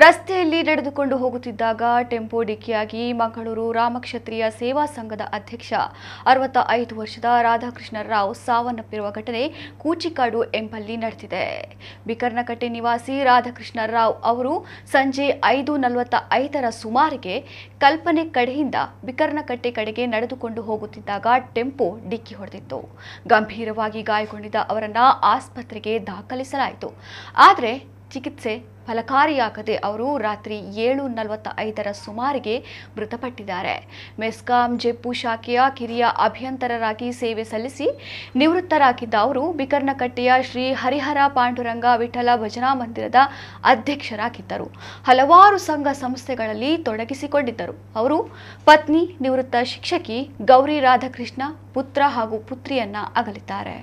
ರಸ್ತೆಯಲ್ಲಿ ನಡೆದುಕೊಂಡು ಹೋಗುತ್ತಿದ್ದಾಗ ಟೆಂಪೋ ಡಿಕ್ಕಿಯಾಗಿ ಮಂಗಳೂರು ರಾಮಕ್ಷತ್ರಿಯ ಸೇವಾ ಸಂಘದ ಅಧ್ಯಕ್ಷ 65 ವರ್ಷದ ರಾಧಾಕೃಷ್ಣ ರಾವ್ ಸಾವನ್ನಪ್ಪಿರುವ ಘಟನೆ ಕೂಚಿಕಾಡು ಎಂಬಲ್ಲಿ ನಡೆದಿದೆ. ಬಿಕರ್ನಕಟ್ಟೆ ನಿವಾಸಿ ರಾಧಾಕೃಷ್ಣ ರಾವ್ ಅವರು ಸಂಜೆ 5:45ರ ಸುಮಾರಿಗೆ ಕಲ್ಪನೆ ಕಡೆಯಿಂದ ಬಿಕರ್ನಕಟ್ಟೆ ಕಡೆಗೆ ನಡೆದುಕೊಂಡು ಹೋಗುತ್ತಿದ್ದಾಗ ಟೆಂಪೋ ಡಿಕ್ಕಿ ಹೊಡೆದಿತ್ತು. ಗಂಭೀರವಾಗಿ ಗಾಯಗೊಂಡಿದ್ದ ಅವರನ್ನ ಆಸ್ಪತ್ರೆಗೆ ದಾಖಲಿಸಲಾಯಿತು. ಆದರೆ ಚಿಕಿತ್ಸೆ ಫಲಕಾರಿಯಾಗದೆ ಅವರು ರಾತ್ರಿ 7:45ರ ಸುಮಾರಿಗೆ ಮೃತಪಟ್ಟಿದ್ದಾರೆ. ಮೆಸ್ಕಾಂ ಜೆಪ್ಪು ಶಾಖೆಯ ಕಿರಿಯ ಅಭಿಯಂತರರಾಗಿ ಸೇವೆ ಸಲ್ಲಿಸಿ ನಿವೃತ್ತರಾಗಿದ್ದ ಅವರು ಬಿಕರ್ನಕಟ್ಟೆಯ ಶ್ರೀ ಹರಿಹರ ಪಾಂಡುರಂಗ ವಿಠಲ ಭಜನಾ ಮಂದಿರದ ಅಧ್ಯಕ್ಷರಾಗಿದ್ದರು. ಹಲವಾರು ಸಂಘ ಸಂಸ್ಥೆಗಳಲ್ಲಿ ತೊಡಗಿಸಿಕೊಂಡಿದ್ದರು. ಅವರು ಪತ್ನಿ ನಿವೃತ್ತ ಶಿಕ್ಷಕಿ ಗೌರಿ ರಾಧಾಕೃಷ್ಣ, ಪುತ್ರ ಹಾಗೂ ಪುತ್ರಿಯನ್ನ ಅಗಲಿದ್ದಾರೆ.